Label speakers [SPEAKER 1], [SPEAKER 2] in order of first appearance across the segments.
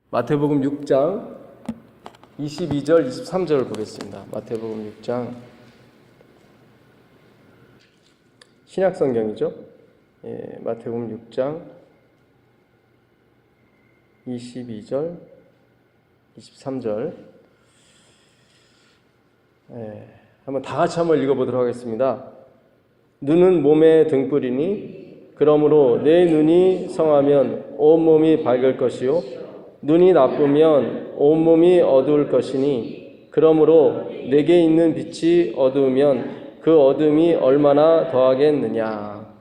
[SPEAKER 1] 마태복음 6장 22절, 23절을 보겠습니다. 마태복음 6장 신약성경이죠. 마태복음 6장 22절, 23절 한번 다 같이 한번 읽어보도록 하겠습니다. 눈은 몸의 등불이니 그러므로 내 눈이 성하면 온몸이 밝을 것이요 눈이 나쁘면 온몸이 어두울 것이니 그러므로 내게 있는 빛이 어두우면 그 어둠이 얼마나 더하겠느냐.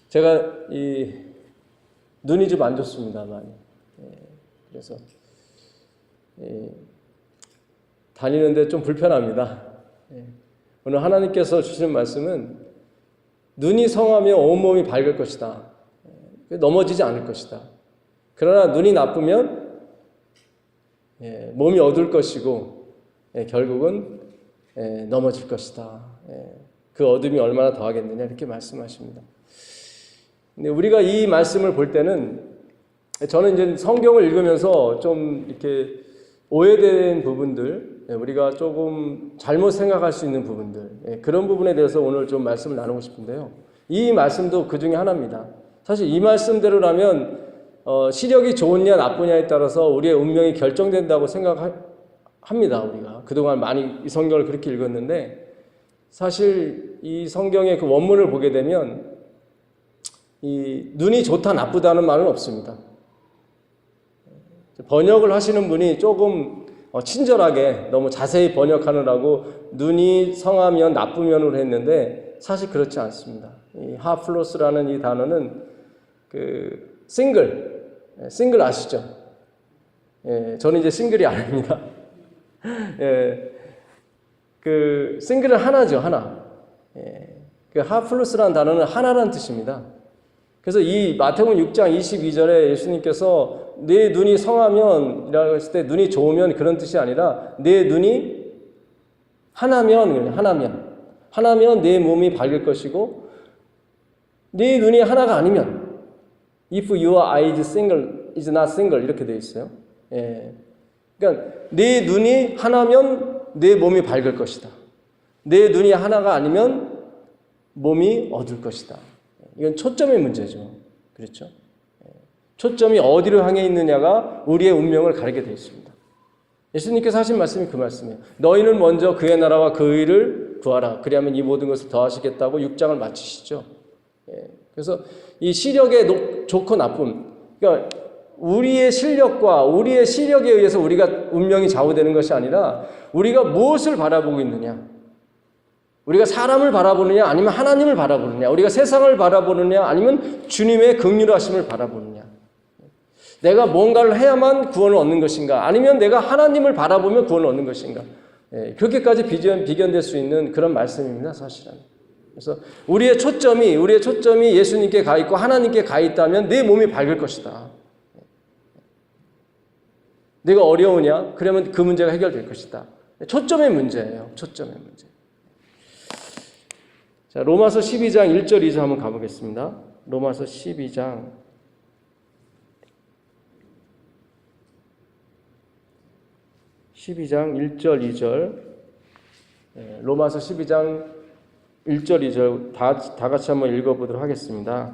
[SPEAKER 1] 제가 이 눈이 좀 안 좋습니다, 많이. 그래서 다니는데 좀 불편합니다. 오늘 하나님께서 주시는 말씀은 눈이 성하면 온몸이 밝을 것이다. 넘어지지 않을 것이다. 그러나 눈이 나쁘면 몸이 어두울 것이고 결국은 넘어질 것이다. 그 어둠이 얼마나 더하겠느냐 이렇게 말씀하십니다. 근데 우리가 이 말씀을 볼 때는 저는 이제 성경을 읽으면서 좀 이렇게 오해된 부분들, 우리가 조금 잘못 생각할 수 있는 부분들, 그런 부분에 대해서 오늘 좀 말씀을 나누고 싶은데요. 이 말씀도 그 중에 하나입니다. 사실 이 말씀대로라면 시력이 좋으냐 나쁘냐에 따라서 우리의 운명이 결정된다고 생각합니다. 우리가 그동안 많이 이 성경을 그렇게 읽었는데 사실 이 성경의 그 원문을 보게 되면 이 눈이 좋다 나쁘다는 말은 없습니다. 번역을 하시는 분이 조금 친절하게 너무 자세히 번역하느라고 눈이 성하면 나쁘면으로 했는데 사실 그렇지 않습니다. 이 하플로스라는 이 단어는 그 싱글 아시죠? 저는 이제 싱글이 아닙니다. 그 싱글은 하나죠, 하나. 그 하플루스라는 단어는 하나라는 뜻입니다. 그래서 이 마태복음 6장 22절에 예수님께서 내 눈이 성하면 이라고 했을 때 눈이 좋으면 그런 뜻이 아니라 내 눈이 하나면 내 몸이 밝을 것이고 네 눈이 하나가 아니면 If your eyes is not single 이렇게 되어 있어요. 그러니까 네 눈이 하나면 내 몸이 밝을 것이다. 내 눈이 하나가 아니면 몸이 어두울 것이다. 이건 초점의 문제죠. 그렇죠? 초점이 어디로 향해 있느냐가 우리의 운명을 가리게 되어 있습니다. 예수님께서 하신 말씀이 그 말씀이에요. 너희는 먼저 그의 나라와 그 의를 구하라. 그리하면 이 모든 것을 더하시겠다고 6장을 마치시죠. 그래서 이 시력의 좋고 나쁨, 그러니까 우리의 실력과 우리의 시력에 의해서 우리가 운명이 좌우되는 것이 아니라 우리가 무엇을 바라보고 있느냐, 우리가 사람을 바라보느냐 아니면 하나님을 바라보느냐, 우리가 세상을 바라보느냐 아니면 주님의 긍휼하심을 바라보느냐, 내가 뭔가를 해야만 구원을 얻는 것인가 아니면 내가 하나님을 바라보며 구원을 얻는 것인가, 그렇게까지 비견될 수 있는 그런 말씀입니다, 사실은. 그래서 우리의 초점이 예수님께 가 있고 하나님께 가 있다면 내 몸이 밝을 것이다. 내가 어려우냐? 그러면 그 문제가 해결될 것이다. 초점의 문제예요. 초점의 문제. 자, 로마서 12장 1절 2절 한번 가보겠습니다. 로마서 12장 1절 2절. 로마서 12장 1절 2절 다 같이 한번 읽어보도록 하겠습니다.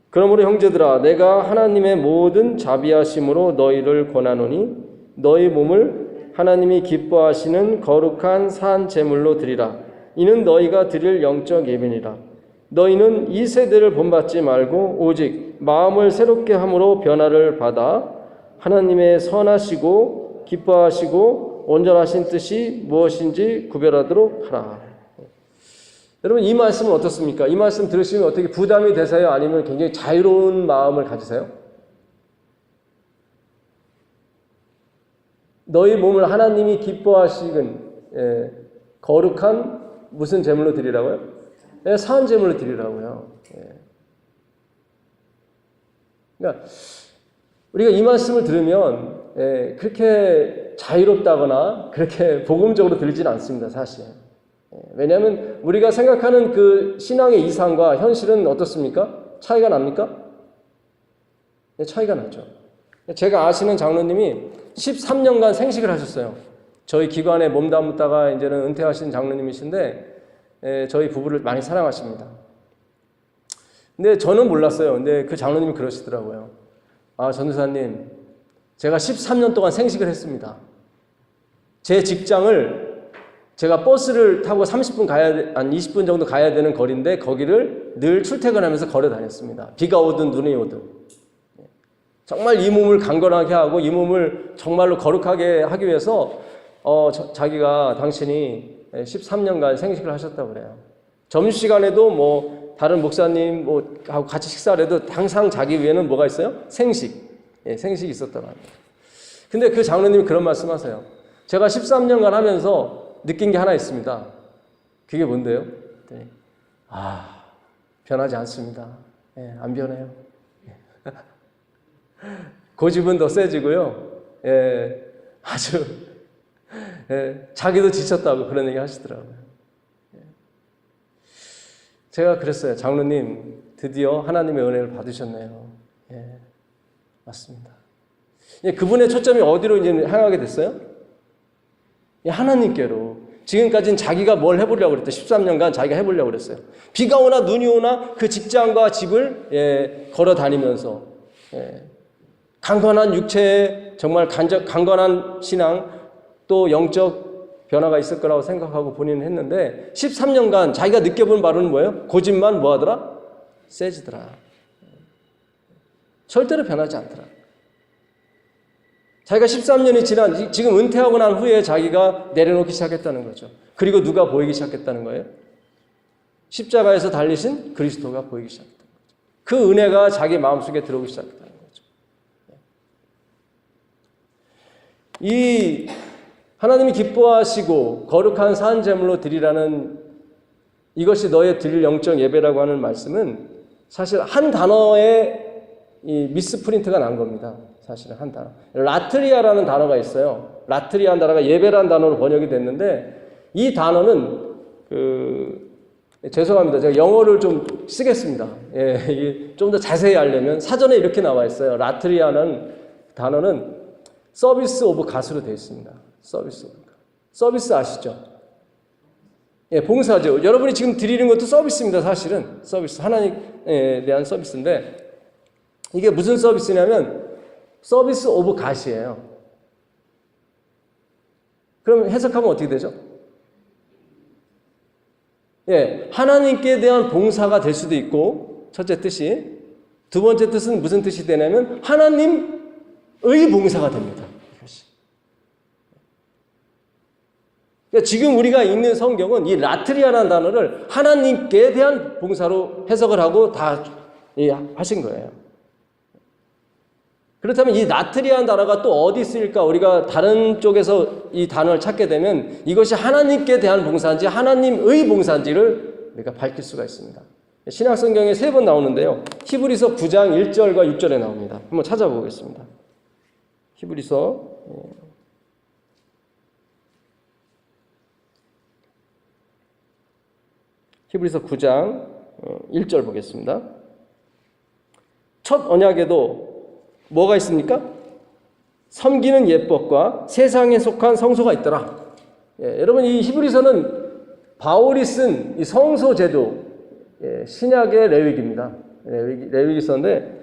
[SPEAKER 1] 그러므로 형제들아 내가 하나님의 모든 자비하심으로 너희를 권하노니 너희 몸을 하나님이 기뻐하시는 거룩한 산 제물로 드리라. 이는 너희가 드릴 영적 예배니라. 너희는 이 세대를 본받지 말고 오직 마음을 새롭게 함으로 변화를 받아 하나님의 선하시고 기뻐하시고 온전하신 뜻이 무엇인지 구별하도록 하라. 여러분 이 말씀은 어떻습니까? 이 말씀 들으시면 어떻게 부담이 되세요? 아니면 굉장히 자유로운 마음을 가지세요? 너희 몸을 하나님이 기뻐하시는 거룩한 무슨 제물로 드리라고요? 산 제물로 드리라고요. 그러니까 우리가 이 말씀을 들으면 그렇게 자유롭다거나 그렇게 복음적으로 들리지는 않습니다, 사실. 왜냐하면 우리가 생각하는 그 신앙의 이상과 현실은 어떻습니까? 차이가 납니까? 네, 차이가 나죠. 제가 아시는 장로님이 13년간 생식을 하셨어요. 저희 기관에 몸담았다가 이제는 은퇴하신 장로님이신데 저희 부부를 많이 사랑하십니다. 근데 저는 몰랐어요. 근데 그 장로님이 그러시더라고요. 아, 전도사님, 제가 13년 동안 생식을 했습니다. 제 직장을 제가 버스를 타고 30분 한 20분 정도 가야 되는 거리인데 거기를 늘 출퇴근하면서 걸어 다녔습니다. 비가 오든 눈이 오든. 정말 이 몸을 강건하게 하고 이 몸을 정말로 거룩하게 하기 위해서 자기가 당신이 13년간 생식을 하셨다고 그래요. 점심시간에도 뭐 다른 목사님 하고 같이 식사를 해도 항상 자기 위에는 뭐가 있어요? 생식. 생식이 있었다고 합니다. 근데 그 장로님이 그런 말씀 하세요. 제가 13년간 하면서 느낀 게 하나 있습니다. 그게 뭔데요? 변하지 않습니다. 안 변해요. 고집은 더 세지고요. 아주 자기도 지쳤다고 그런 얘기 하시더라고요. 제가 그랬어요. 장로님, 드디어 하나님의 은혜를 받으셨네요. 맞습니다. 그분의 초점이 어디로 이제 향하게 됐어요? 하나님께로. 지금까지는 자기가 뭘 해보려고 그랬대. 13년간 자기가 해보려고 그랬어요. 비가 오나 눈이 오나 그 직장과 집을 걸어 다니면서 강건한 육체에 정말 강건한 신앙 또 영적 변화가 있을 거라고 생각하고 본인은 했는데 13년간 자기가 느껴본 바로는 뭐예요? 고집만 뭐하더라? 세지더라. 절대로 변하지 않더라. 자기가 13년이 지난 지금 은퇴하고 난 후에 자기가 내려놓기 시작했다는 거죠. 그리고 누가 보이기 시작했다는 거예요? 십자가에서 달리신 그리스도가 보이기 시작했다는 거죠. 그 은혜가 자기 마음속에 들어오기 시작했다는 거죠. 이 하나님이 기뻐하시고 거룩한 산 제물로 드리라는 이것이 너의 드릴 영적 예배라고 하는 말씀은 사실 한 단어의 이 미스프린트가 난 겁니다. 사실은 한 단어. 라트리아라는 단어가 있어요. 라트리아라는 단어가 예배라는 단어로 번역이 됐는데 이 단어는 죄송합니다. 제가 영어를 좀 쓰겠습니다. 좀 더 자세히 알려면 사전에 이렇게 나와 있어요. 라트리아는 단어는 서비스 오브 갓으로 되어 있습니다. 서비스 오브 갓. 서비스 아시죠? 봉사죠. 여러분이 지금 드리는 것도 서비스입니다. 사실은 서비스. 하나님에 대한 서비스인데 이게 무슨 서비스냐면 서비스 오브 갓이에요. 그럼 해석하면 어떻게 되죠? 하나님께 대한 봉사가 될 수도 있고 첫째 뜻이 두 번째 뜻은 무슨 뜻이 되냐면 하나님의 봉사가 됩니다. 이것이. 그러니까 지금 우리가 읽는 성경은 이 라트리아라는 단어를 하나님께 대한 봉사로 해석을 하고 다 하신 거예요. 그렇다면 이 라트리아라는 단어가 또 어디 쓰일까? 우리가 다른 쪽에서 이 단어를 찾게 되면 이것이 하나님께 대한 봉사인지 하나님의 봉사인지를 우리가 밝힐 수가 있습니다. 신약성경에 3번 나오는데요. 히브리서 9장 1절과 6절에 나옵니다. 한번 찾아보겠습니다. 히브리서 9장 1절 보겠습니다. 첫 언약에도 뭐가 있습니까? 섬기는 예법과 세상에 속한 성소가 있더라. 여러분 이 히브리서는 바울이 쓴 이 성소 제도 신약의 레위기입니다. 레위기서인데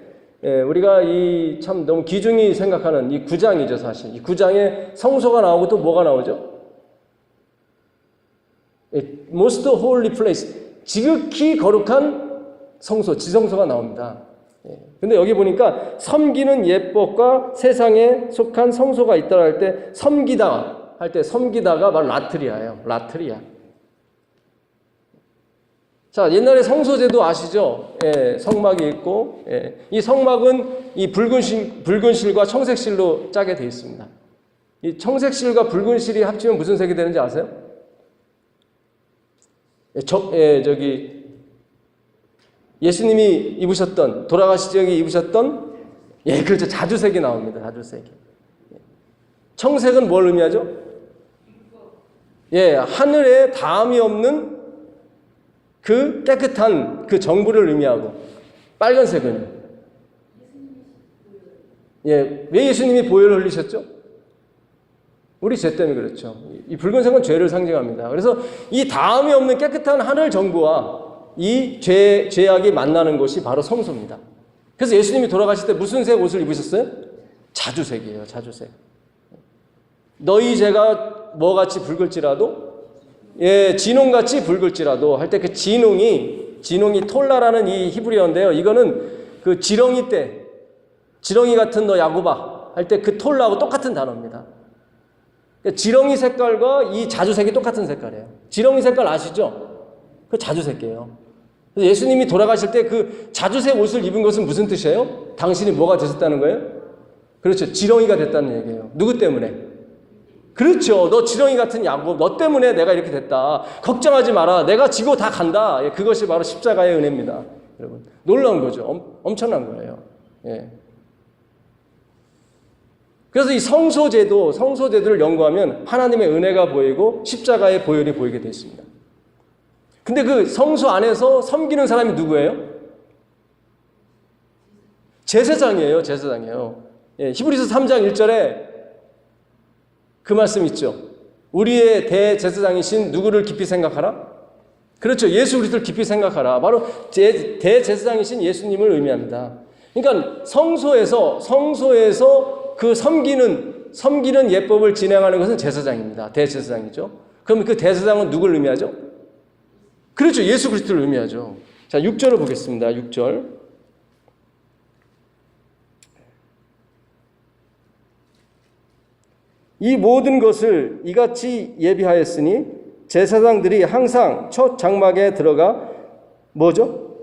[SPEAKER 1] 우리가 이 참 너무 귀중히 생각하는 이 9장이죠 사실. 이 9장에 성소가 나오고 또 뭐가 나오죠? Most holy place. 지극히 거룩한 성소, 지성소가 나옵니다. 근데 여기 보니까 섬기는 예법과 세상에 속한 성소가 있다고 할 때 섬기다 할 때 섬기다가 바로 라트리아예요. 라트리아. 자, 옛날에 성소제도 아시죠? 성막이 있고 이 성막은 이 붉은실과 청색실로 짜게 되어 있습니다. 이 청색실과 붉은실이 합치면 무슨 색이 되는지 아세요? 예수님이 입으셨던 돌아가시기 전에 입으셨던 그렇죠. 자주색이 나옵니다. 자주색이. 청색은 뭘 의미하죠? 하늘에 다함이 없는 그 깨끗한 그 정부를 의미하고 빨간색은 예, 왜 예수님이 보혈을 흘리셨죠? 우리 죄 때문에 그렇죠. 이 붉은색은 죄를 상징합니다. 그래서 이 다음이 없는 깨끗한 하늘 정부와 이 죄악이 만나는 곳이 바로 성소입니다. 그래서 예수님이 돌아가실 때 무슨 색 옷을 입으셨어요? 자주색이에요. 자주색. 너희 죄가 뭐같이 붉을지라도, 예, 진홍같이 붉을지라도 할 때 그 진홍이 톨라라는 이 히브리어인데요. 이거는 그 지렁이 때, 지렁이 같은 너 야고바 할 때 그 톨라하고 똑같은 단어입니다. 그러니까 지렁이 색깔과 이 자주색이 똑같은 색깔이에요. 지렁이 색깔 아시죠? 그 자주색이에요. 그래서 예수님이 돌아가실 때 그 자주색 옷을 입은 것은 무슨 뜻이에요? 당신이 뭐가 되셨다는 거예요? 그렇죠. 지렁이가 됐다는 얘기예요. 누구 때문에? 그렇죠. 너 지렁이 같은 야곱, 너 때문에 내가 이렇게 됐다. 걱정하지 마라. 내가 지고 다 간다. 예, 그것이 바로 십자가의 은혜입니다. 여러분, 놀라운 거죠. 엄청난 거예요. 예. 그래서 이 성소제도를 연구하면 하나님의 은혜가 보이고 십자가의 보혈이 보이게 되어 있습니다. 근데 그 성소 안에서 섬기는 사람이 누구예요? 제사장이에요. 제사장이에요. 예, 히브리서 3장 1절에 그 말씀 있죠. 우리의 대제사장이신 누구를 깊이 생각하라? 그렇죠. 예수 그리스도를 깊이 생각하라. 바로 대제사장이신 예수님을 의미합니다. 그러니까 성소에서 그 섬기는 예법을 진행하는 것은 제사장입니다. 대제사장이죠. 그럼 그 대제사장은 누구를 의미하죠? 그렇죠. 예수 그리스도를 의미하죠. 자, 6절을 보겠습니다. 6절. 이 모든 것을 이같이 예비하였으니 제사장들이 항상 첫 장막에 들어가 뭐죠?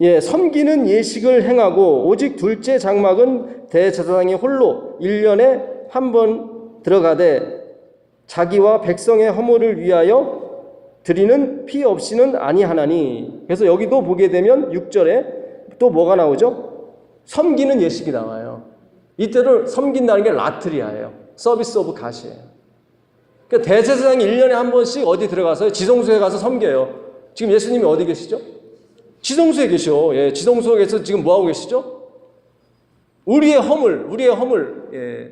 [SPEAKER 1] 예, 섬기는 예식을 행하고 오직 둘째 장막은 대제사장이 홀로 1년에 한 번 들어가되 자기와 백성의 허물을 위하여 드리는 피 없이는 아니하나니. 그래서 여기도 보게 되면 6절에 또 뭐가 나오죠? 섬기는 예식이 나와요. 이때를 섬긴다는 게 라트리아예요. 서비스 오브 갓이에요. 그러니까 대제사장이 1년에 한 번씩 어디 들어가서 지성소에 가서 섬겨요. 지금 예수님이 어디 계시죠? 지성소에 계셔. 예, 지성소에서 지금 뭐하고 계시죠? 우리의 허물. 예,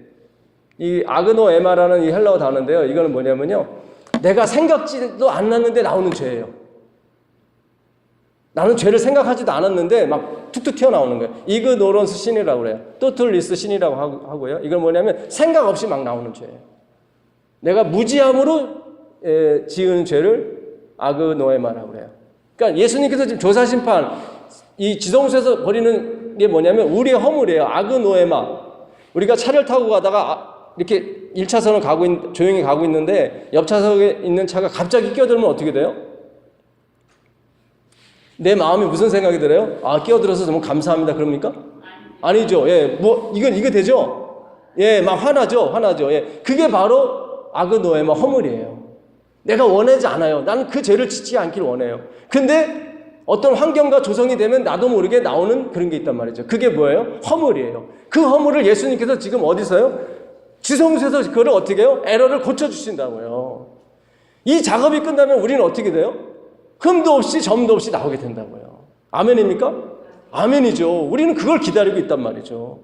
[SPEAKER 1] 이 아그노 에마라는 이 헬라어 단어인데요. 이거는 뭐냐면요. 내가 생각지도 않았는데 나오는 죄예요. 나는 죄를 생각하지도 않았는데 막 툭툭 튀어나오는 거예요. 이그노런스 신이라고 그래요. 토틀리스 신이라고 하고요. 이건 뭐냐면 생각 없이 막 나오는 죄예요. 내가 무지함으로 지은 죄를 아그노에마라고 그래요. 그러니까 예수님께서 지금 조사심판, 이 지성소에서 벌이는 게 뭐냐면 우리의 허물이에요. 아그노에마. 우리가 차를 타고 가다가 이렇게 1차선을 조용히 가고 있는데 옆 차선에 있는 차가 갑자기 끼어들면 어떻게 돼요? 내 마음이 무슨 생각이 들어요? 아, 끼어들어서 너무 감사합니다. 그럽니까? 아니죠. 예, 이거 되죠? 예, 막 화나죠. 예, 그게 바로 아그노에마 허물이에요. 내가 원하지 않아요. 나는 그 죄를 짓지 않길 원해요. 근데 어떤 환경과 조성이 되면 나도 모르게 나오는 그런 게 있단 말이죠. 그게 뭐예요? 허물이에요. 그 허물을 예수님께서 지금 어디서요? 지성소에서 그걸 어떻게 해요? 에러를 고쳐주신다고요. 이 작업이 끝나면 우리는 어떻게 돼요? 흠도 없이 점도 없이 나오게 된다고요. 아멘입니까? 아멘이죠. 우리는 그걸 기다리고 있단 말이죠.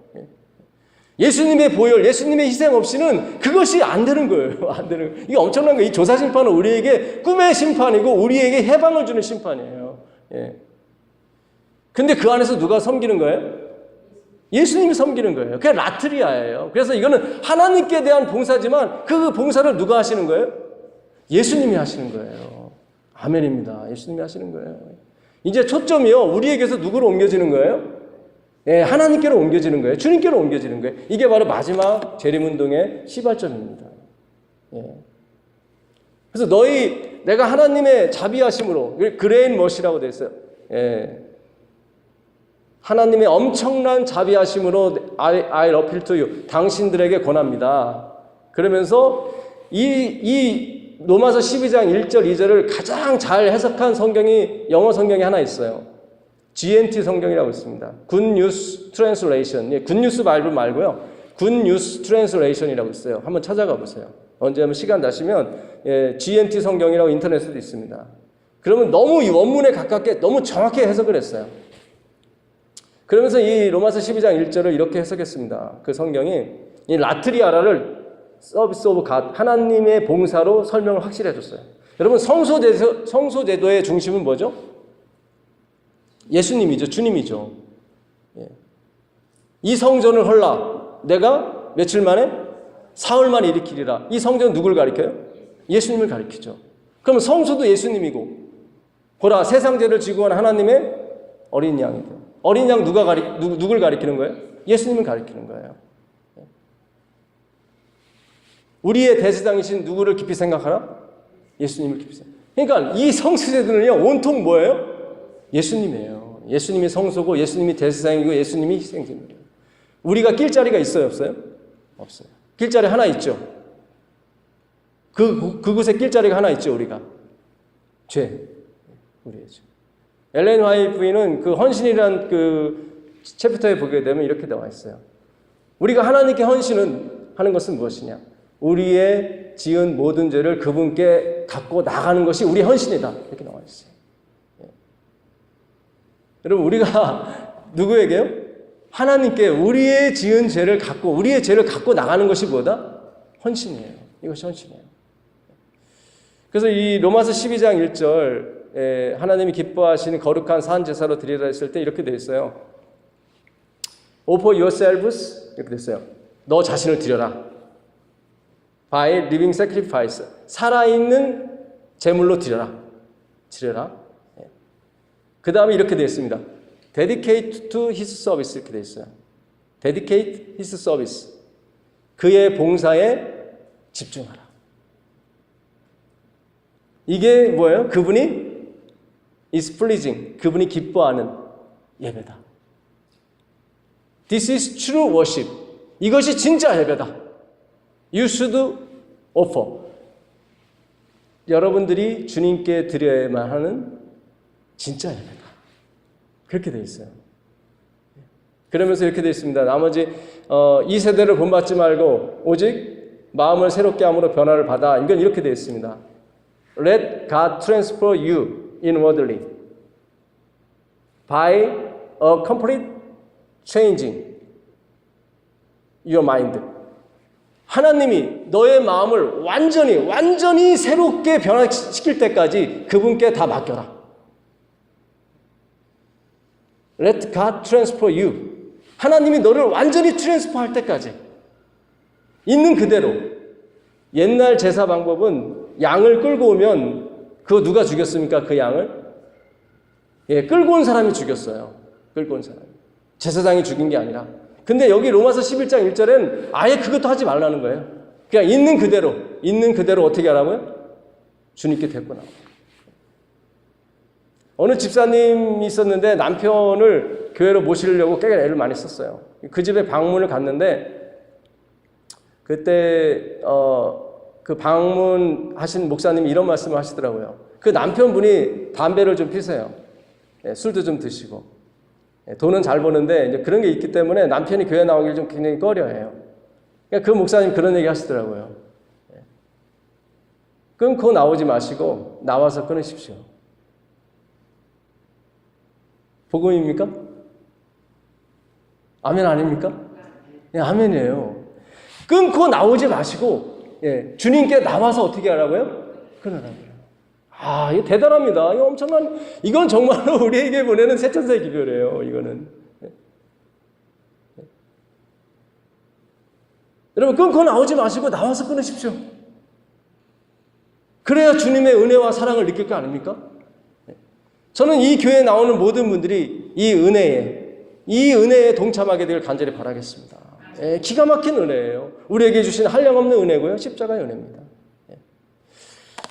[SPEAKER 1] 예수님의 보혈, 예수님의 희생 없이는 그것이 안 되는 거예요. 안 되는 거예요. 이게 엄청난 거예요. 이 조사 심판은 우리에게 꿈의 심판이고 우리에게 해방을 주는 심판이에요. 예. 근데 그 안에서 누가 섬기는 거예요? 예수님이 섬기는 거예요. 그게 라트리아예요. 그래서 이거는 하나님께 대한 봉사지만 그 봉사를 누가 하시는 거예요? 예수님이 하시는 거예요. 아멘입니다. 예수님이 하시는 거예요. 이제 초점이요. 우리에게서 누구로 옮겨지는 거예요? 예, 하나님께로 옮겨지는 거예요. 주님께로 옮겨지는 거예요. 이게 바로 마지막 재림운동의 시발점입니다. 예. 그래서 내가 하나님의 자비하심으로, 그레인 머시라고 되어 있어요. 예. 하나님의 엄청난 자비하심으로 I appeal to you. 당신들에게 권합니다. 그러면서 이 로마서 12장 1절, 2절을 가장 잘 해석한 영어 성경이 하나 있어요. GNT 성경이라고 있습니다. Good News Translation. 예, Good News 바이블 말고요. Good News Translation이라고 있어요. 한번 찾아가 보세요. 언제 한번 시간 나시면 GNT 성경이라고 인터넷에도 있습니다. 그러면 너무 이 원문에 가깝게 너무 정확히 해석을 했어요. 그러면서 이 로마서 12장 1절을 이렇게 해석했습니다. 그 성경이 이 라트리아라를 서비스 오브 갓, 하나님의 봉사로 설명을 확실히 해줬어요. 여러분, 성소제도의 중심은 뭐죠? 예수님이죠. 주님이죠. 예. 이 성전을 헐라 내가 며칠 만에 사흘 만에 일으키리라. 이 성전은 누굴 가리켜요? 예수님을 가리키죠. 그럼 성소도 예수님이고, 보라 세상 죄를 지고 온 하나님의 어린 양이죠. 어린 양 누굴 가리키는 거예요? 예수님을 가리키는 거예요. 우리의 대제사장이신 누구를 깊이 생각하라? 예수님을 깊이 생각. 그러니까 이 성소제도는요, 온통 뭐예요? 예수님이에요. 예수님이 성소고, 예수님이 대제사장이고, 예수님이 희생제물이에요. 우리가 낄 자리가 있어요, 없어요? 없어요. 낄 자리 하나 있죠. 그곳에 낄 자리가 하나 있죠, 우리가. 죄. 우리의 죄. 엘렌 화이트 부인은 그 헌신이라는 그 챕터에 보게 되면 이렇게 나와 있어요. 우리가 하나님께 헌신은 하는 것은 무엇이냐? 우리의 지은 모든 죄를 그분께 갖고 나가는 것이 우리의 헌신이다. 이렇게 나와 있어요. 예. 여러분, 우리가 누구에게요? 하나님께 우리의 지은 죄를 갖고, 우리의 죄를 갖고 나가는 것이 뭐다? 헌신이에요. 이것이 헌신이에요. 그래서 이 로마서 12장 1절, 하나님이 기뻐하시는 거룩한 산제사로 드리라 했을 때 이렇게 되어 있어요. Offer yourselves, 이렇게 됐어요. 너 자신을 드려라. By living sacrifice, 살아있는 제물로 드려라. 그 다음에 이렇게 되어 있습니다. Dedicate to his service, 이렇게 되어 있어요. Dedicate his service, 그의 봉사에 집중하라. 이게 뭐예요? 그분이 is pleasing, 그분이 기뻐하는 예배다. This is true worship, 이것이 진짜 예배다. You should offer, 여러분들이 주님께 드려야만 하는 진짜 예배다. 그렇게 되어 있어요. 그러면서 이렇게 되어 있습니다. 나머지 이 세대를 본받지 말고 오직 마음을 새롭게 함으로 변화를 받아. 이건 이렇게 되어 있습니다. Let God transfer you inwardly by a complete changing your mind. 하나님이 너의 마음을 완전히 새롭게 변화시킬 때까지 그분께 다 맡겨라. Let God transfer you. 하나님이 너를 완전히 트랜스퍼할 때까지 있는 그대로. 옛날 제사 방법은 양을 끌고 오면 그거 누가 죽였습니까? 그 양을? 예, 끌고 온 사람이 죽였어요. 끌고 온 사람이. 제사장이 죽인 게 아니라. 근데 여기 로마서 11장 1절엔 아예 그것도 하지 말라는 거예요. 그냥 있는 그대로 어떻게 하라고요? 주님께 데리고 나와요. 어느 집사님이 있었는데 남편을 교회로 모시려고 꽤 애를 많이 썼어요. 그 집에 방문을 갔는데 그때 그 방문하신 목사님이 이런 말씀을 하시더라고요. 그 남편분이 담배를 좀 피세요. 술도 좀 드시고 돈은 잘 버는데 이제 그런 게 있기 때문에 남편이 교회 나오기를 좀 굉장히 꺼려해요. 그러니까 그 목사님 그런 얘기 하시더라고요. 끊고 나오지 마시고 나와서 끊으십시오. 복음입니까? 아멘 아닙니까? 예, 아멘이에요. 끊고 나오지 마시고 주님께 나와서 어떻게 하라고요? 끊으라고요. 아, 이거 대단합니다. 이거 엄청난, 이건 정말로 우리에게 보내는 새천사의 기별이에요. 이거는. 여러분, 끊고 나오지 마시고 나와서 끊으십시오. 그래야 주님의 은혜와 사랑을 느낄 거 아닙니까? 저는 이 교회에 나오는 모든 분들이 이 은혜에 동참하게 되길 간절히 바라겠습니다. 기가 막힌 은혜예요. 우리에게 주신 한량없는 은혜고요. 십자가의 은혜입니다.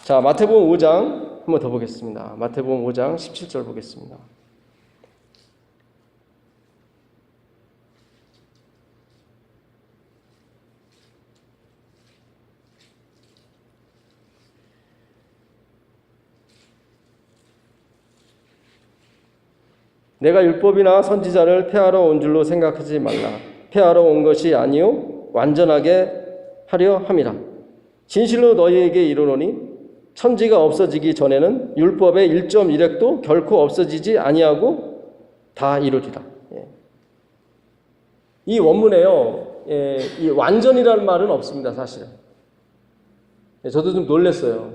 [SPEAKER 1] 자, 마태복음 5장 한번 더 보겠습니다. 마태복음 5장 17절 보겠습니다. 내가 율법이나 선지자를 폐하러 온 줄로 생각하지 말라. 폐하러 온 것이 아니요 완전하게 하려 함이라. 진실로 너희에게 이르노니 천지가 없어지기 전에는 율법의 1.1획도 결코 없어지지 아니하고 다 이루리라. 이 원문에요, 이 완전이라는 말은 없습니다, 사실. 저도 좀 놀랐어요.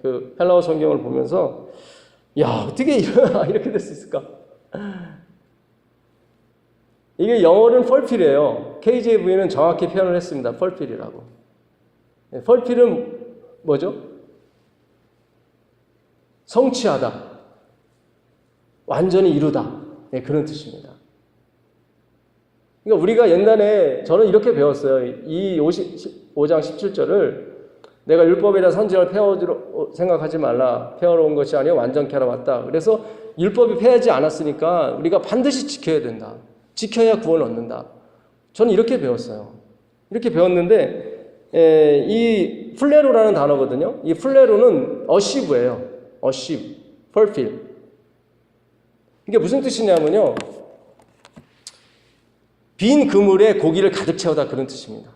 [SPEAKER 1] 그 헬라어 성경을 보면서, 야, 어떻게 이렇게 될 수 있을까? 이게 영어로는 펄필이에요. KJV는 정확히 표현을 했습니다. 펄필이라고. 펄필은 뭐죠? 성취하다. 완전히 이루다. 그런 뜻입니다. 그러니까 우리가 옛날에 저는 이렇게 배웠어요. 이 5장 17절을 내가 율법이라 선지자를 폐하기로 생각하지 말라. 폐하러 온 것이 아니라 완전케 하러 왔다. 그래서 율법이 폐하지 않았으니까 우리가 반드시 지켜야 된다. 지켜야 구원을 얻는다. 저는 이렇게 배웠어요. 이렇게 배웠는데 이 플레로라는 단어거든요. 이 플레로는 어시브예요. 어시브, fulfill. 이게 무슨 뜻이냐면요. 빈 그물에 고기를 가득 채우다 그런 뜻입니다.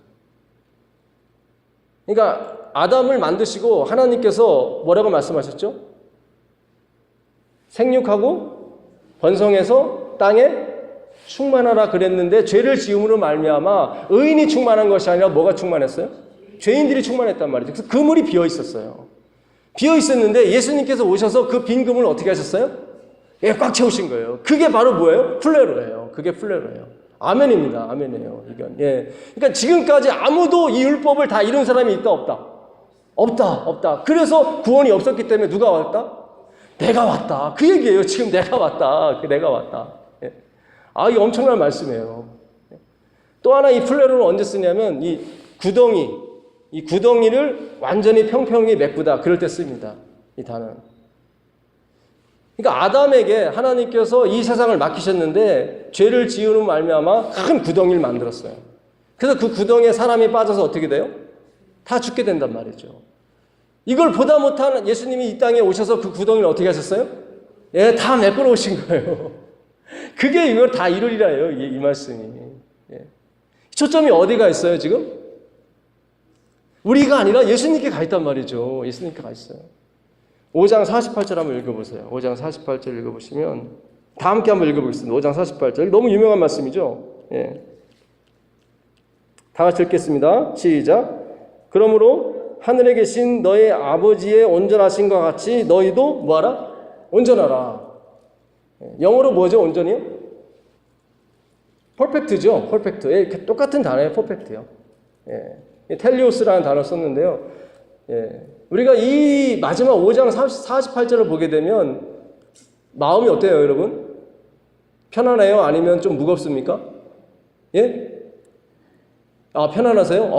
[SPEAKER 1] 그러니까 아담을 만드시고 하나님께서 뭐라고 말씀하셨죠? 생육하고 번성해서 땅에 충만하라 그랬는데 죄를 지음으로 말미암아 의인이 충만한 것이 아니라 뭐가 충만했어요? 죄인들이 충만했단 말이죠. 그래서 그물이 비어 있었어요. 비어 있었는데 예수님께서 오셔서 그 빈 그물을 어떻게 하셨어요? 꽉 채우신 거예요. 그게 바로 뭐예요? 플레로예요. 그게 플레로예요. 아멘입니다. 아멘이에요. 이건. 그러니까 지금까지 아무도 이 율법을 다 이룬 사람이 있다 없다? 없다. 그래서 구원이 없었기 때문에 누가 왔다? 내가 왔다. 그 얘기예요. 지금 내가 왔다. 내가 왔다. 이게 엄청난 말씀이에요. 또 하나 이 플레로를 언제 쓰냐면 이 구덩이를 완전히 평평히 메꾸다. 그럴 때 씁니다. 이 단어는. 그러니까 아담에게 하나님께서 이 세상을 맡기셨는데 죄를 지으는 말미암아 큰 구덩이를 만들었어요. 그래서 그 구덩이에 사람이 빠져서 어떻게 돼요? 다 죽게 된단 말이죠. 이걸 보다 못한 예수님이 이 땅에 오셔서 그 구덩이를 어떻게 하셨어요? 다 메꾸러 오신 거예요. 그게 이걸 다 이루리라예요. 이 말씀이. 초점이 어디가 있어요 지금? 우리가 아니라 예수님께 가 있단 말이죠. 예수님께 가 있어요. 5장 48절 한번 읽어보세요. 5장 48절 읽어보시면 다 함께 한번 읽어보겠습니다. 5장 48절 너무 유명한 말씀이죠. 다 같이 읽겠습니다. 시작. 그러므로 하늘에 계신 너의 아버지의 온전하심과 같이 너희도 뭐하라? 온전하라. 영어로 뭐죠? 온전이요? 퍼펙트죠. 퍼펙트. 똑같은 단어예요. 퍼펙트요. 텔리오스라는 단어를 썼는데요. 우리가 이 마지막 5장 48절을 보게 되면 마음이 어때요, 여러분? 편안해요? 아니면 좀 무겁습니까? 편안하세요?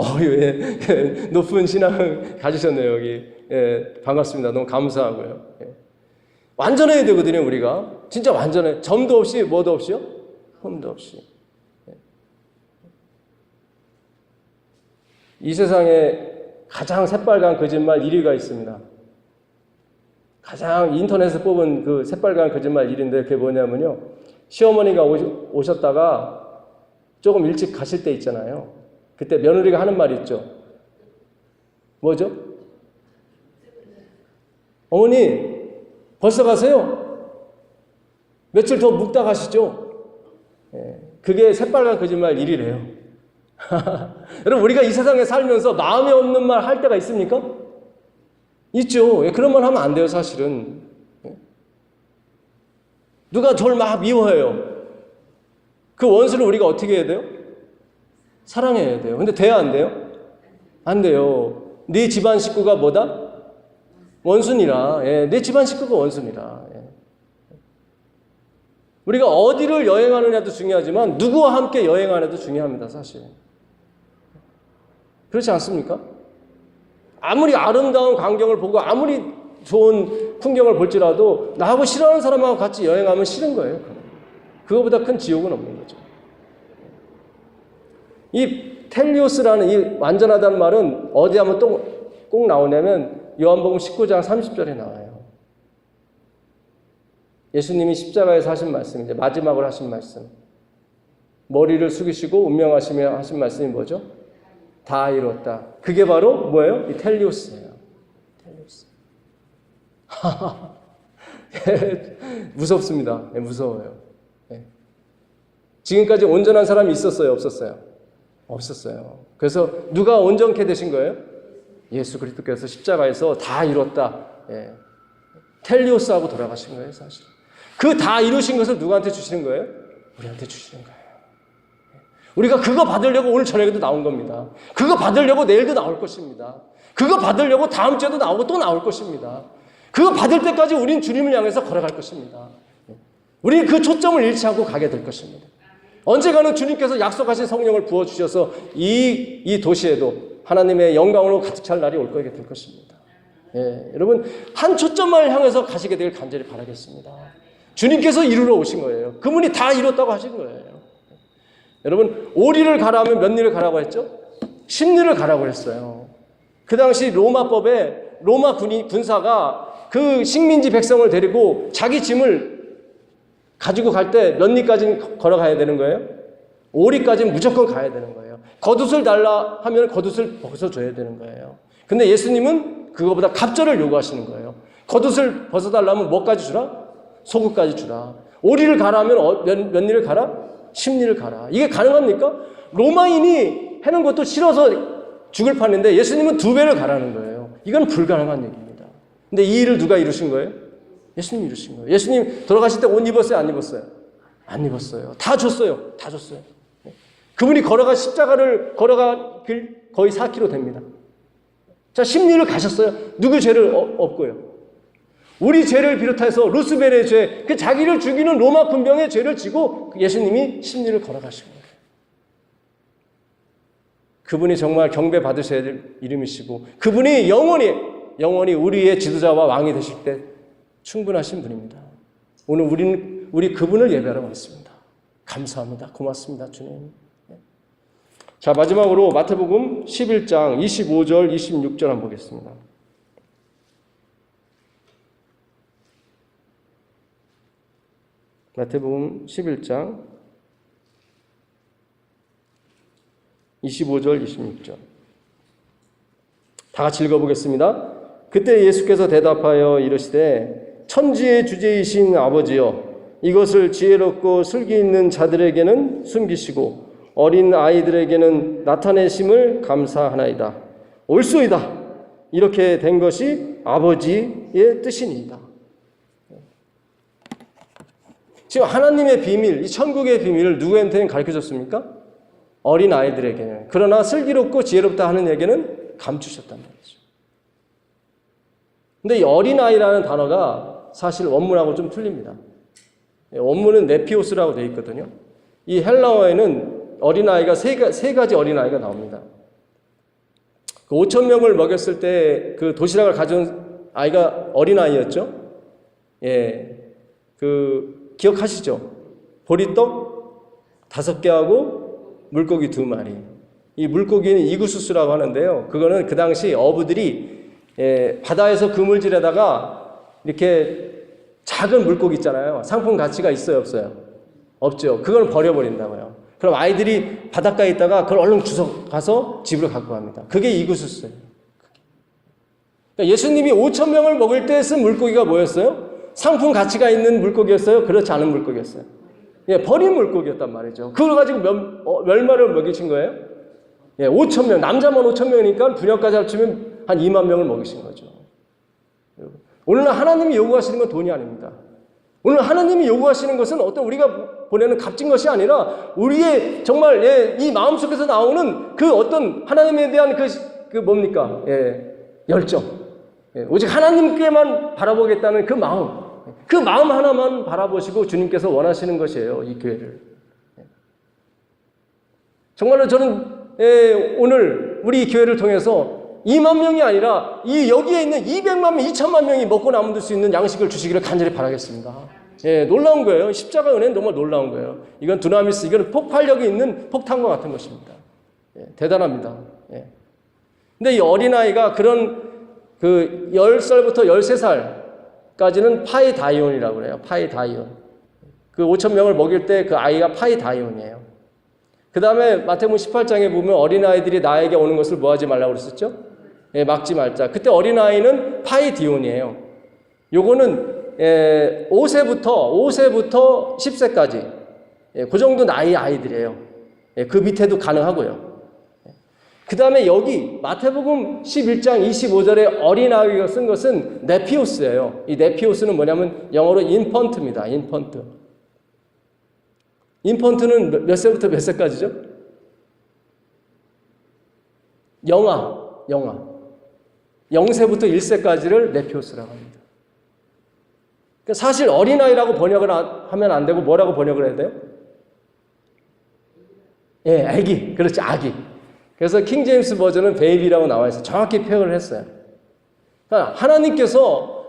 [SPEAKER 1] 높은 신앙 가지셨네요, 여기. 반갑습니다. 너무 감사하고요. 완전해야 되거든요, 우리가. 진짜 완전해. 점도 없이, 뭐도 없이요? 흠도 없이. 이 세상에 가장 새빨간 거짓말 1위가 있습니다. 가장 인터넷에서 뽑은 그 새빨간 거짓말 1위인데 그게 뭐냐면요. 시어머니가 오셨다가 조금 일찍 가실 때 있잖아요. 그때 며느리가 하는 말이 있죠. 뭐죠? 어머니 벌써 가세요? 며칠 더 묵다 가시죠? 그게 새빨간 거짓말 1위래요. 여러분 우리가 이 세상에 살면서 마음에 없는 말 할 때가 있습니까? 있죠. 그런 말 하면 안 돼요 사실은. 누가 저를 막 미워해요. 그 원수를 우리가 어떻게 해야 돼요? 사랑해야 돼요. 근데 돼야 안 돼요? 안 돼요. 네 집안 식구가 뭐다? 원수니라. 네 집안 식구가 원수니라. 우리가 어디를 여행하느냐도 중요하지만 누구와 함께 여행하느냐도 중요합니다 사실. 그렇지 않습니까? 아무리 아름다운 광경을 보고 아무리 좋은 풍경을 볼지라도 나하고 싫어하는 사람하고 같이 여행하면 싫은 거예요. 그거보다 큰 지옥은 없는 거죠. 이 텔리오스라는 이 완전하다는 말은 어디 하면 또 꼭 나오냐면 요한복음 19장 30절에 나와요. 예수님이 십자가에서 하신 말씀, 이제 마지막으로 하신 말씀. 머리를 숙이시고 운명하시며 하신 말씀이 뭐죠? 다 이뤘다. 그게 바로 뭐예요? 이 텔리오스예요. 텔리오스. 무섭습니다. 무서워요. 지금까지 온전한 사람이 있었어요? 없었어요? 없었어요. 그래서 누가 온전케 되신 거예요? 예수 그리스도께서 십자가에서 다 이뤘다. 예. 텔리오스하고 돌아가신 거예요, 사실. 그 다 이루신 것을 누구한테 주시는 거예요? 우리한테 주시는 거예요. 우리가 그거 받으려고 오늘 저녁에도 나온 겁니다. 그거 받으려고 내일도 나올 것입니다. 그거 받으려고 다음 주에도 나오고 또 나올 것입니다. 그거 받을 때까지 우린 주님을 향해서 걸어갈 것입니다. 우리는 그 초점을 잃지 않고 가게 될 것입니다. 언젠가는 주님께서 약속하신 성령을 부어주셔서 이 도시에도 하나님의 영광으로 가득 찰 날이 올 거게 될 것입니다. 예, 여러분 한 초점을 향해서 가시게 되길 간절히 바라겠습니다. 주님께서 이루러 오신 거예요. 그분이 다 이뤘다고 하신 거예요. 여러분 오리를 가라 하면 몇 리를 가라고 했죠? 10리를 가라고 했어요. 그 당시 로마법에 로마 군사가 그 식민지 백성을 데리고 자기 짐을 가지고 갈 때 몇 리까지는 걸어가야 되는 거예요? 5리까지는 무조건 가야 되는 거예요. 겉옷을 달라 하면 겉옷을 벗어줘야 되는 거예요. 근데 예수님은 그거보다 갑절을 요구하시는 거예요. 겉옷을 벗어달라면 뭐까지 주라? 속옷까지 주라. 5리를 가라 하면 몇 리를 가라? 10리를 가라. 이게 가능합니까? 로마인이 해는 것도 싫어서 죽을 판인데 예수님은 2배를 가라는 거예요. 이건 불가능한 얘기입니다. 근데 이 일을 누가 이루신 거예요? 예수님이 이루신 거예요. 예수님 돌아가실 때 옷 입었어요? 안 입었어요? 안 입었어요. 다 줬어요. 다 줬어요. 그분이 십자가를 걸어가 길 거의 4km 됩니다. 자, 10리를 가셨어요. 누구 죄를 없고요. 우리 죄를 비롯해서 루스벨의 죄, 그 자기를 죽이는 로마 군병의 죄를 지고 예수님이 10리를 걸어가신 거예요. 그분이 정말 경배 받으셔야 될 이름이시고 그분이 영원히 우리의 지도자와 왕이 되실 때 충분하신 분입니다. 오늘 우리 그분을 예배하러 왔습니다. 감사합니다. 고맙습니다, 주님. 자, 마지막으로 마태복음 11장 25절, 26절 한번 보겠습니다. 마태복음 11장 25절, 26절. 다 같이 읽어보겠습니다. 그때 예수께서 대답하여 이르시되 천지의 주제이신 아버지여 이것을 지혜롭고 슬기 있는 자들에게는 숨기시고 어린 아이들에게는 나타내심을 감사하나이다. 옳소이다. 이렇게 된 것이 아버지의 뜻이니이다. 지금 하나님의 비밀, 이 천국의 비밀을 누구한테는 가르쳐줬습니까? 어린 아이들에게는. 그러나 슬기롭고 지혜롭다 하는 에게는 감추셨단 말이죠. 근데 이 어린아이라는 단어가 사실 원문하고 좀 틀립니다. 원문은 네피오스라고 되어 있거든요. 이 헬라어에는 어린아이가 세 가지 어린아이가 나옵니다. 그 5,000명을 먹였을 때 그 도시락을 가져온 아이가 어린아이였죠. 예. 기억하시죠? 보리떡 5개하고 물고기 2마리. 이 물고기는 이구수수라고 하는데요. 그거는 그 당시 어부들이 바다에서 그물질에다가 이렇게 작은 물고기 있잖아요. 상품 가치가 있어요, 없어요? 없죠. 그걸 버려버린다고요. 그럼 아이들이 바닷가에 있다가 그걸 얼른 주워 가서 집으로 갖고 갑니다. 그게 이구수수예요. 그러니까 예수님이 5,000명을 먹을 때 쓴 물고기가 뭐였어요? 상품 가치가 있는 물고기였어요? 그렇지 않은 물고기였어요? 예, 버린 물고기였단 말이죠. 그걸 가지고 몇 마리를 먹이신 거예요? 예, 5,000명. 남자만 5,000명이니까 부녀까지 합치면 한 2만 명을 먹이신 거죠. 오늘날 하나님이 요구하시는 건 돈이 아닙니다. 오늘 하나님이 요구하시는 것은 어떤 우리가 보내는 값진 것이 아니라 우리의 정말 이 마음속에서 나오는 그 어떤 하나님에 대한 뭡니까? 열정. 오직 하나님께만 바라보겠다는 그 마음. 그 마음 하나만 바라보시고 주님께서 원하시는 것이에요. 이 교회를. 정말로 저는 오늘 우리 교회를 통해서 2만 명이 아니라 여기에 있는 200만 명, 2천만 명이 먹고 남을 수 있는 양식을 주시기를 간절히 바라겠습니다. 놀라운 거예요. 십자가 은혜는 정말 놀라운 거예요. 이건 두나미스, 이건 폭발력이 있는 폭탄과 같은 것입니다. 대단합니다. 근데 이 어린아이가 그런 10살부터 13살까지는 파이다이온이라고 그래요. 파이다이온. 그 5,000명을 먹일 때 그 아이가 파이다이온이에요. 그 다음에 마태복음 18장에 보면 어린아이들이 나에게 오는 것을 뭐 하지 말라고 그랬었죠? 막지 말자. 그때 어린아이는 파이디온이에요. 요거는 5세부터 10세까지 예, 그 정도 나이의 아이들이에요. 예, 그 밑에도 가능하고요. 그 다음에 여기 마태복음 11장 25절에 어린아이가 쓴 것은 네피오스예요. 이 네피오스는 뭐냐면 영어로 인펀트입니다. 인펀트. 인펀트는 몇 세부터 몇 세까지죠? 영아. 0세부터 1세까지를 네피오스라고 합니다. 그러니까 사실 어린아이라고 번역을 하면 안 되고 뭐라고 번역을 해야 돼요? 예, 아기. 그렇지, 아기. 그래서 킹제임스 버전은 베이비라고 나와 있어요. 정확히 표현을 했어요. 그러니까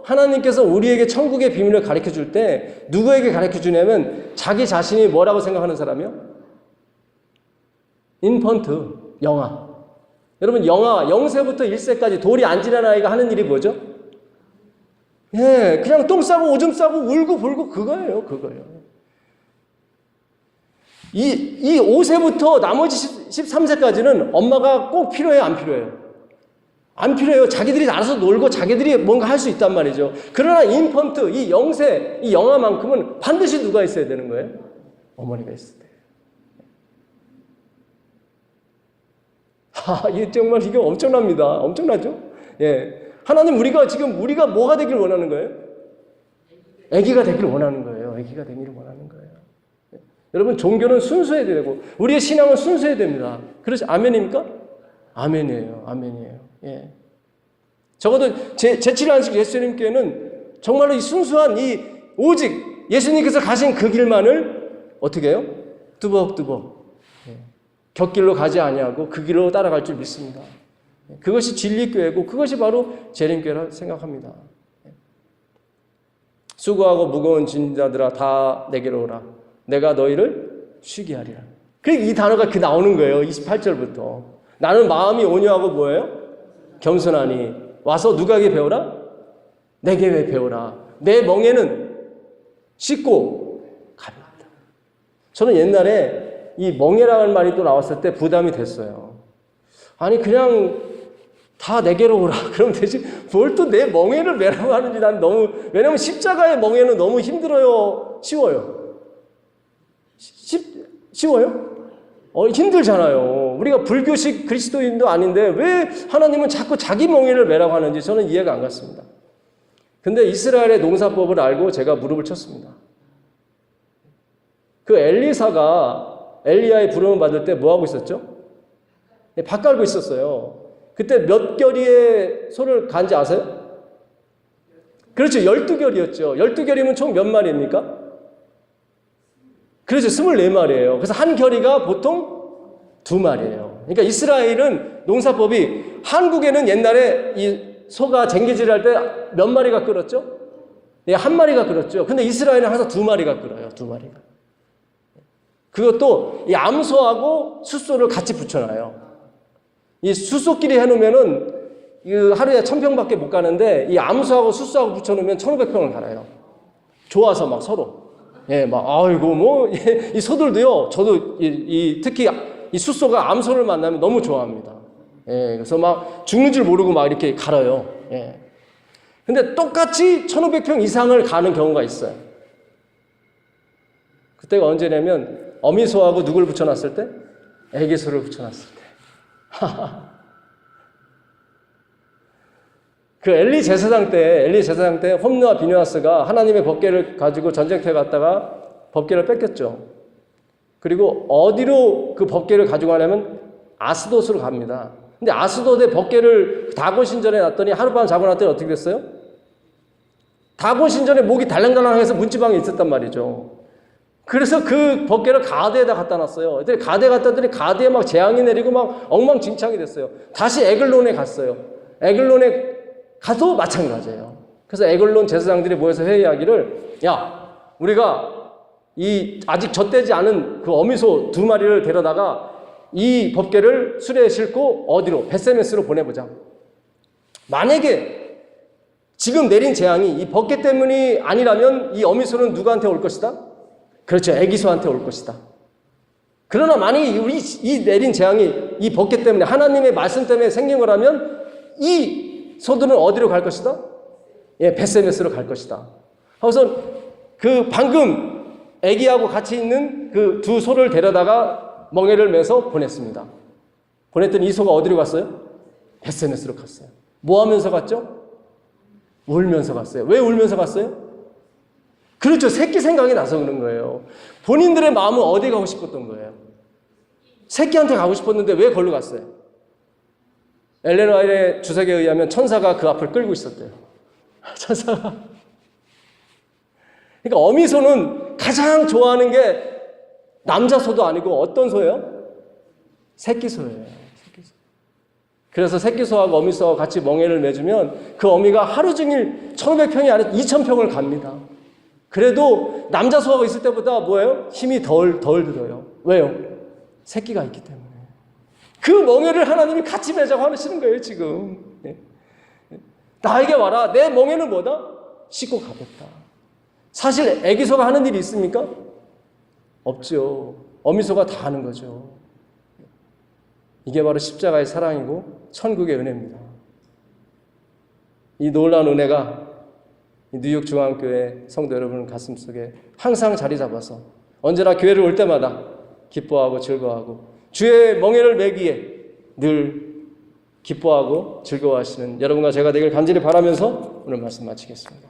[SPEAKER 1] 하나님께서 우리에게 천국의 비밀을 가르쳐 줄 때 누구에게 가르쳐 주냐면 자기 자신이 뭐라고 생각하는 사람이요? 인펀트, 영아. 여러분 영아 0세부터 1세까지 돌이 안 지난 아이가 하는 일이 뭐죠? 예, 그냥 똥 싸고 오줌 싸고 울고 불고 그거예요. 이 5세부터 나머지 13세까지는 엄마가 꼭 필요해요, 안 필요해요? 안 필요해요. 자기들이 알아서 놀고 자기들이 뭔가 할 수 있단 말이죠. 그러나 인펀트, 이 0세, 이 영아만큼은 반드시 누가 있어야 되는 거예요? 어머니가 있어야 돼요. 이게 정말 이게 엄청납니다. 엄청나죠? 예. 하나님 우리가 뭐가 되길 원하는 거예요? 아기가 되길 원하는 거예요. 아기가 되기를 원하는 거예요. 여러분 종교는 순수해야 되고 우리의 신앙은 순수해야 됩니다. 그렇지 아멘입니까? 아멘이에요. 예. 적어도 제7일 안식 예수님께는 정말로 이 순수한 이 오직 예수님께서 가신 그 길만을 어떻게 해요? 뚜벅뚜벅 곁길로 가지 아니하고 그 길로 따라갈 줄 믿습니다. 그것이 진리교회고 그것이 바로 재림교회라 생각합니다. 수고하고 무거운 짐 자들아 다 내게로 오라. 내가 너희를 쉬게 하리라. 이 단어가 나오는 거예요. 28절부터. 나는 마음이 온유하고 뭐예요? 겸손하니 와서 누구에게 배우라? 내게 왜 배우라? 내 멍에는 씻고 가볍다. 저는 옛날에 이 멍에라는 말이 또 나왔을 때 부담이 됐어요. 아니 그냥 다 내게로 오라. 그럼 되지. 뭘 또 내 멍에를 매라고 하는지 난 너무 왜냐면 십자가의 멍에는 너무 힘들어요. 쉬워요? 쉬워요? 힘들잖아요. 우리가 불교식 그리스도인도 아닌데 왜 하나님은 자꾸 자기 멍에를 매라고 하는지 저는 이해가 안 갔습니다. 근데 이스라엘의 농사법을 알고 제가 무릎을 쳤습니다. 그 엘리사가 엘리야의 부름을 받을 때 뭐 하고 있었죠? 밭 갈고 있었어요. 그때 몇 결의의 소를 간지 아세요? 그렇죠. 12결이었죠. 12결이면 총 몇 마리입니까? 그렇죠. 24마리예요. 그래서 한 결의가 보통 2마리예요. 그러니까 이스라엘은 농사법이 한국에는 옛날에 이 소가 쟁기질을 할 때 몇 마리가 끌었죠? 네, 한 마리가 끌었죠. 근데 이스라엘은 항상 2마리가 끌어요. 2마리가. 그것도 이 암소하고 숫소를 같이 붙여놔요. 이 숫소끼리 해놓으면은 하루에 1000평밖에 못 가는데 이 암소하고 숫소하고 붙여놓으면 1500평을 갈아요. 좋아서 막 서로. 예, 막, 아이고, 뭐, 이 소들도요, 저도 특히 이 숫소가 암소를 만나면 너무 좋아합니다. 예, 그래서 막 죽는 줄 모르고 막 이렇게 갈아요. 예. 근데 똑같이 1500평 이상을 가는 경우가 있어요. 그때가 언제냐면, 어미소하고 누굴 붙여놨을 때? 애기소를 붙여놨을 때. 그 엘리 제사장 때 홈느와 비느하스가 하나님의 법궤를 가지고 전쟁터에 갔다가 법궤를 뺏겼죠. 그리고 어디로 그 법궤를 가지고 가냐면 아스돗으로 갑니다. 근데 아스돗에 법궤를 다곤 신전에 놨더니 하룻밤 자고 났더니 어떻게 됐어요? 다곤 신전에 목이 달랑달랑해서 문지방에 있었단 말이죠. 그래서 그 법궤를 가드에다 갖다 놨어요. 가드에 갖다 놨더니 가드에 막 재앙이 내리고 막 엉망진창이 됐어요. 다시 에글론에 갔어요. 에글론에 가도 마찬가지예요. 그래서 에글론 제사장들이 모여서 회의하기를 야 우리가 이 아직 젖되지 않은 그 어미소 2마리를 데려다가 이 법궤를 수레에 싣고 어디로? 벳세메스로 보내보자. 만약에 지금 내린 재앙이 이 법궤 때문이 아니라면 이 어미소는 누구한테 올 것이다? 그렇죠. 애기소한테 올 것이다. 그러나 만약에 이 내린 재앙이 이 법궤 때문에 하나님의 말씀 때문에 생긴 거라면 이 소들은 어디로 갈 것이다? 예, 벳세메스로 갈 것이다. 그래서 그 방금 아기하고 같이 있는 그 두 소를 데려다가 멍에를 매서 보냈습니다. 보냈더니 이 소가 어디로 갔어요? 벳세메스로 갔어요. 뭐 하면서 갔죠? 울면서 갔어요. 왜 울면서 갔어요? 그렇죠. 새끼 생각이 나서 그런 거예요. 본인들의 마음은 어디 가고 싶었던 거예요? 새끼한테 가고 싶었는데 왜 걸로 갔어요? 엘렌 화이트의 주석에 의하면 천사가 그 앞을 끌고 있었대요. 천사가. 그러니까 어미소는 가장 좋아하는 게 남자 소도 아니고 어떤 소예요? 새끼 소예요. 새끼 소. 그래서 새끼 소하고 어미 소하고 같이 멍에를 매주면 그 어미가 하루 종일 1500평이 아니라 2000평을 갑니다. 그래도 남자 소하고 있을 때보다 뭐예요? 힘이 덜 들어요. 왜요? 새끼가 있기 때문에. 그 멍에를 하나님이 같이 매자고 하시는 거예요, 지금. 나에게 와라. 내 멍에는 뭐다? 쉽고 가볍다. 사실 애기소가 하는 일이 있습니까? 없죠. 어미소가 다 하는 거죠. 이게 바로 십자가의 사랑이고 천국의 은혜입니다. 이 놀라운 은혜가 뉴욕 중앙교회 성도 여러분 가슴속에 항상 자리 잡아서 언제나 교회를 올 때마다 기뻐하고 즐거워하고 주의 멍에를 매기에 늘 기뻐하고 즐거워하시는 여러분과 제가 되길 간절히 바라면서 오늘 말씀 마치겠습니다.